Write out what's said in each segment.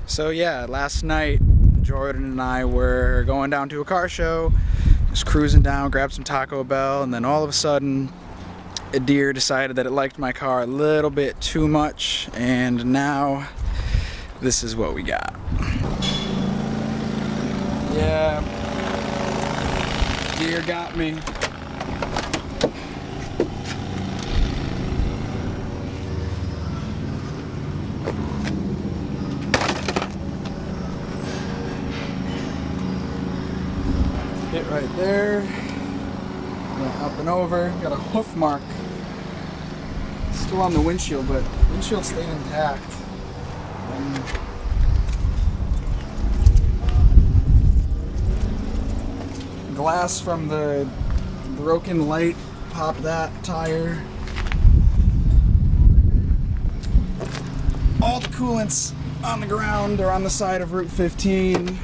So yeah, last night Jordan and I were going down to a car show, just cruising down, grabbed some Taco Bell, and then all of a sudden a deer decided that it liked my car a little bit too much, and now this is what we got. Yeah, deer got me. Hit right there, went up and over, got a hoof mark, still on the windshield, but the windshield stayed intact. And glass from the broken light popped that tire. All the coolant's on the ground or on the side of Route 15.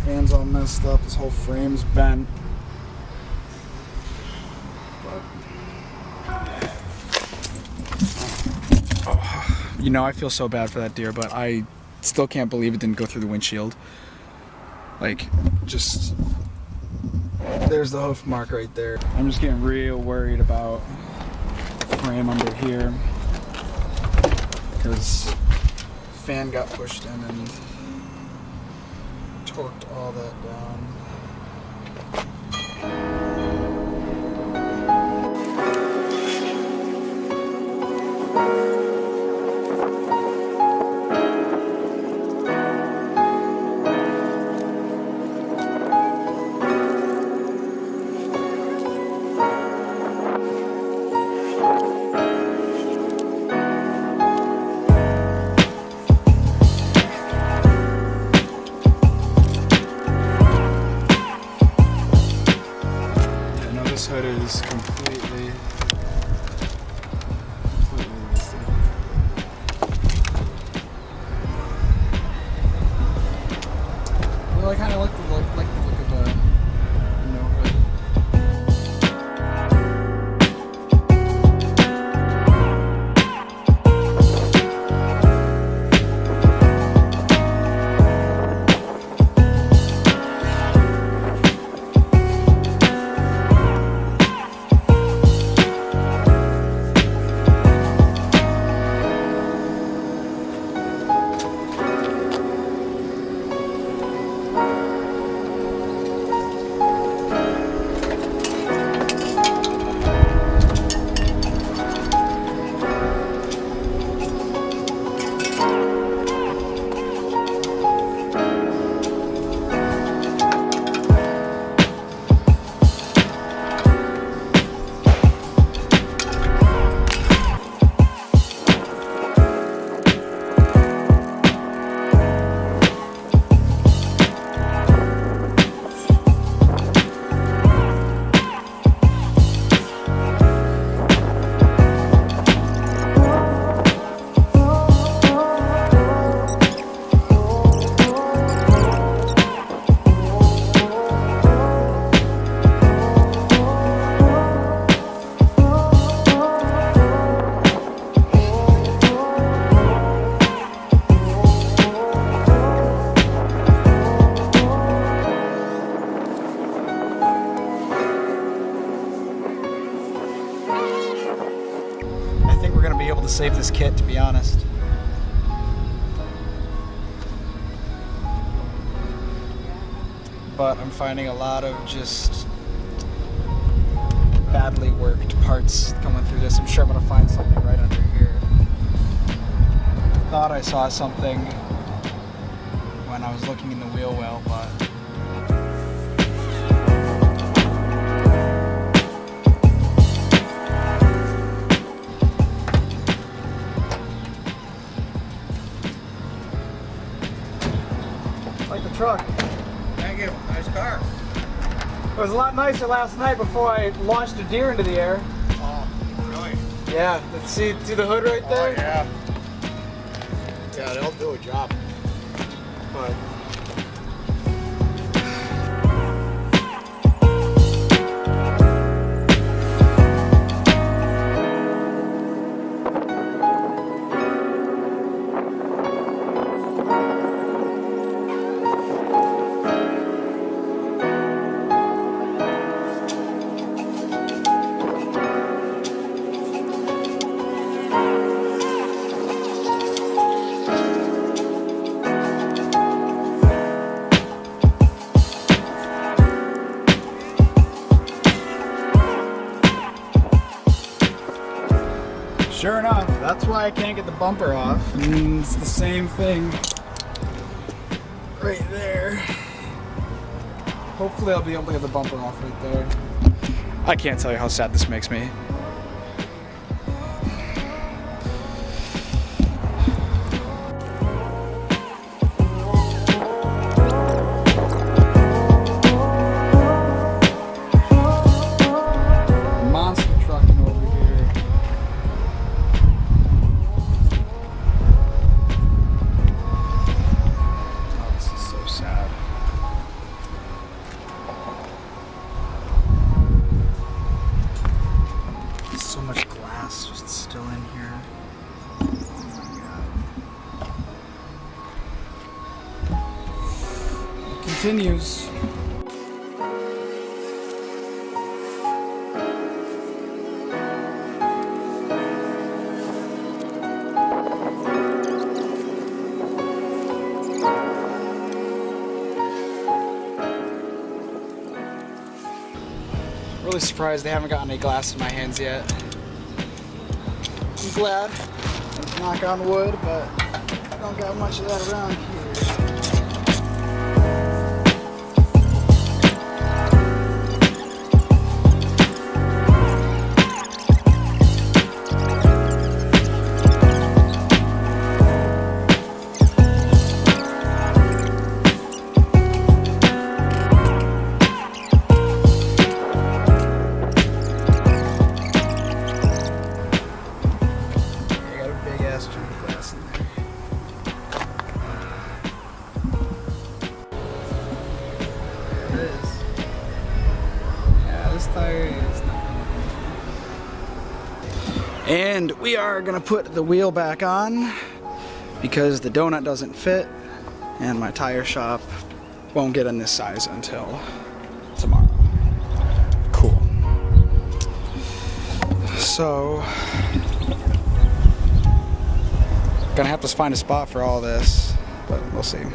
Fan's all messed up, this whole frame's bent. You know, I feel so bad for that deer, but I still can't believe it didn't go through the windshield. Like, just, there's the hoof mark right there. I'm just getting real worried about the frame under here, because fan got pushed in and torqued all that down. This hood is completely wasted. Well, I kind of like the look of the hood. Be able to save this kit, to be honest. But I'm finding a lot of just badly worked parts coming through this. I'm sure I'm gonna find something right under here. Thought I saw something when I was looking in the wheel well, but like the truck. Thank you. Nice car. It was a lot nicer last night before I launched a deer into the air. Oh, really? Yeah, let's see the hood right there? Oh, yeah. Yeah, they'll do a job. But off. That's why I can't get the bumper off. It's the same thing right there. Hopefully I'll be able to get the bumper off right there. I can't tell you how sad this makes me. So much glass just still in here. Oh my God. It continues. Really surprised they haven't gotten any glass in my hands yet. I'm glad. Knock on wood, but I don't got much of that around here. And we are gonna put the wheel back on because the donut doesn't fit and my tire shop won't get in this size until tomorrow. Cool. So, gonna have to find a spot for all this, but we'll see.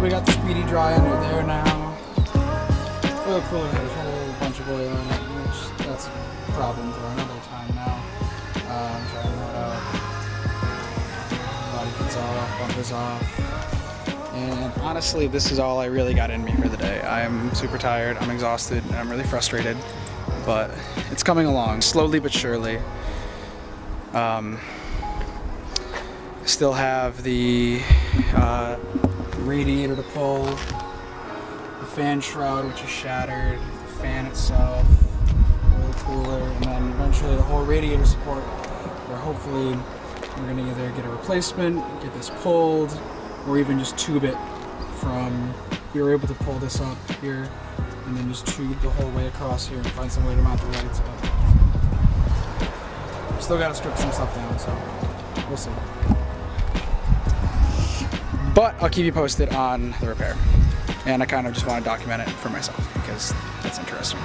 We got the speedy dry under there now. Oil cooler has a whole bunch of oil in it, which that's a problem for another time now. I'm trying to load out. Body kits off, bumpers off. And honestly, this is all I really got in me for the day. I am super tired, I'm exhausted, and I'm really frustrated. But it's coming along, slowly but surely. Still have the radiator to pull, the fan shroud which is shattered, the fan itself, oil cooler, and then eventually the whole radiator support, where hopefully we're going to either get a replacement, get this pulled, or even just tube it from, we were able to pull this up here and then just tube the whole way across here and find some way to mount the lights, but still got to strip some stuff down, so we'll see. But I'll keep you posted on the repair. And I kind of just want to document it for myself because that's interesting.